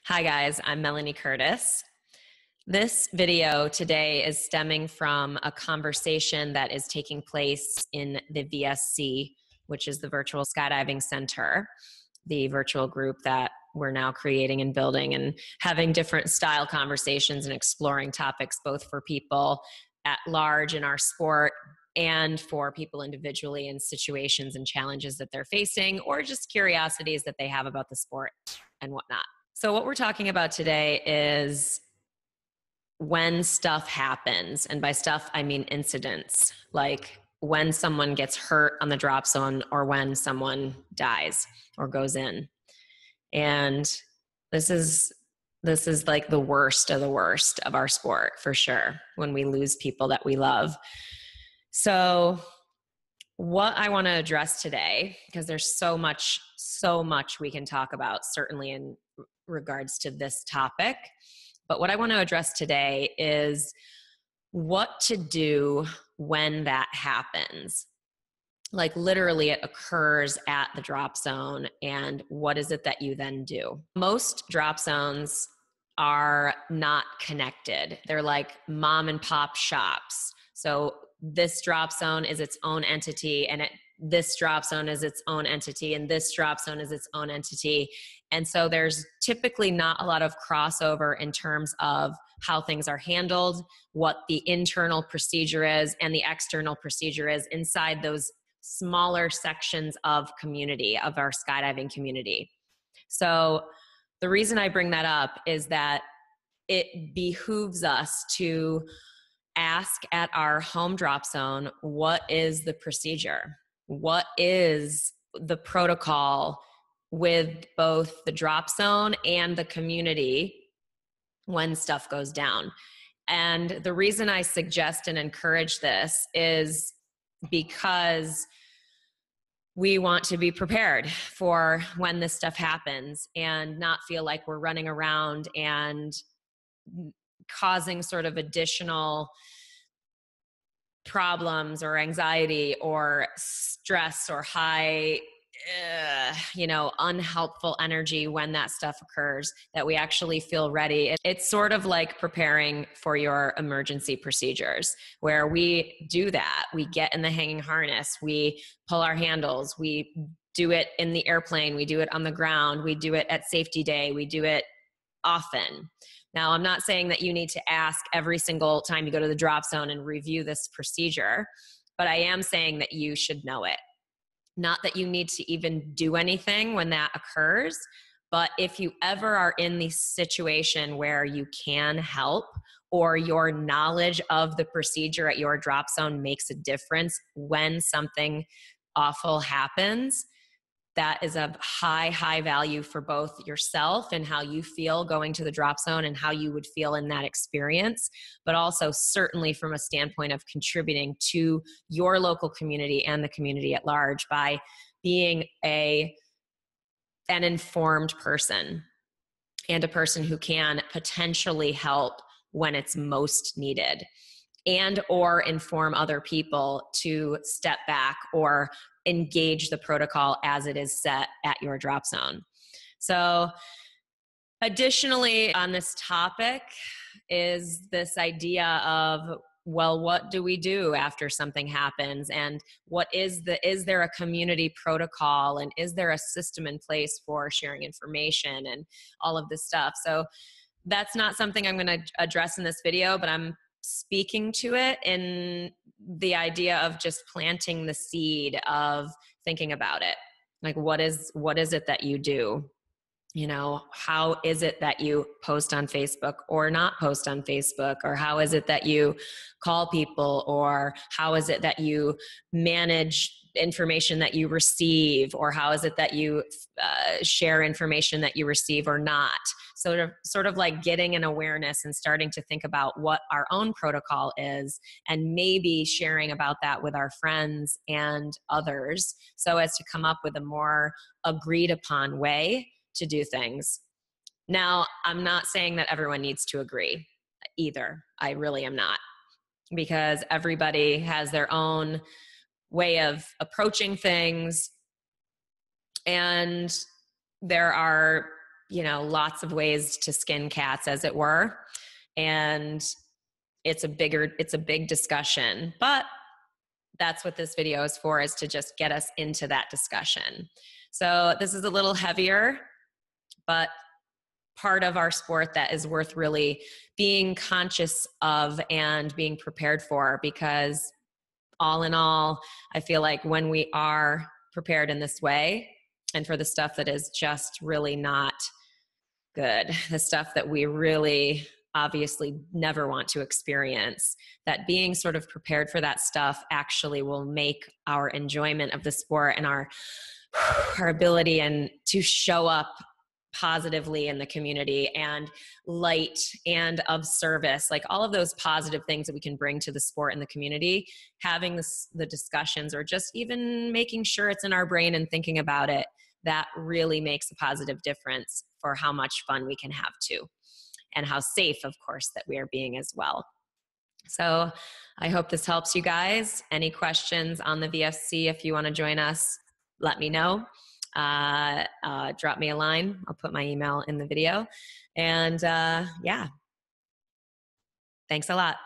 Hi guys, I'm Melanie Curtis. This video today is stemming from a conversation that is taking place in the VSC, which is the Virtual Skydiving Center, the virtual group that we're now creating and building and having different style conversations and exploring topics both for people at large in our sport and for people individually in situations and challenges that they're facing or just curiosities that they have about the sport and whatnot. So what we're talking about today is when stuff happens. And by stuff, I mean incidents, like when someone gets hurt on the drop zone or when someone dies or goes in. And this is like the worst of our sport for sure, when we lose people that we love. So what I want to address today, because there's so much we can talk about, certainly in regards to this topic. But what I want to address today is what to do when that happens. Like literally it occurs at the drop zone, and what is it that you then do? Most drop zones are not connected. They're like mom and pop shops. So this drop zone is its own entity, and this drop zone is its own entity, and this drop zone is its own entity. And so there's typically not a lot of crossover in terms of how things are handled, what the internal procedure is and the external procedure is inside those smaller sections of community, of our skydiving community. So the reason I bring that up is that it behooves us to ask at our home drop zone, what is the procedure? What is the protocol with both the drop zone and the community when stuff goes down? And the reason I suggest and encourage this is because we want to be prepared for when this stuff happens and not feel like we're running around and causing sort of additional problems or anxiety or stress or high, unhelpful energy when that stuff occurs, that we actually feel ready. It's sort of like preparing for your emergency procedures, where we do that. We get in the hanging harness, we pull our handles, we do it in the airplane, we do it on the ground, we do it at safety day, we do it often. Now, I'm not saying that you need to ask every single time you go to the drop zone and review this procedure, but I am saying that you should know it. Not that you need to even do anything when that occurs, but if you ever are in the situation where you can help, or your knowledge of the procedure at your drop zone makes a difference when something awful happens, that is of high value for both yourself and how you feel going to the drop zone and how you would feel in that experience, but also certainly from a standpoint of contributing to your local community and the community at large by being an informed person and a person who can potentially help when it's most needed, and or inform other people to step back or engage the protocol as it is set at your drop zone. So additionally on this topic is this idea of, well, what do we do after something happens? And is there a community protocol? And is there a system in place for sharing information and all of this stuff? So that's not something I'm going to address in this video, but I'm speaking to it in the idea of just planting the seed of thinking about it. Like, what is it that you do? How is it that you post on Facebook or not post on Facebook? Or how is it that you call people? Or how is it that you manage information that you receive? Or how is it that you share information that you receive or not? Sort of like getting an awareness and starting to think about what our own protocol is, and maybe sharing about that with our friends and others, so as to come up with a more agreed upon way to do things. Now, I'm not saying that everyone needs to agree either. I really am not, because everybody has their own way of approaching things, and there are lots of ways to skin cats, as it were. And it's a big discussion, but that's what this video is for, is to just get us into that discussion. So this is a little heavier, but part of our sport that is worth really being conscious of and being prepared for, because all in all, I feel like when we are prepared in this way, and for the stuff that is just really not good, the stuff that we really obviously never want to experience, that being sort of prepared for that stuff actually will make our enjoyment of the sport and our ability and to show up positively in the community and light and of service, like all of those positive things that we can bring to the sport and the community, having the discussions, or just even making sure it's in our brain and thinking about it, that really makes a positive difference for how much fun we can have too, and how safe, of course, that we are being as well. So I hope this helps you guys. Any questions on the VSC, if you want to join us, let me know. Drop me a line. I'll put my email in the video. And yeah, thanks a lot.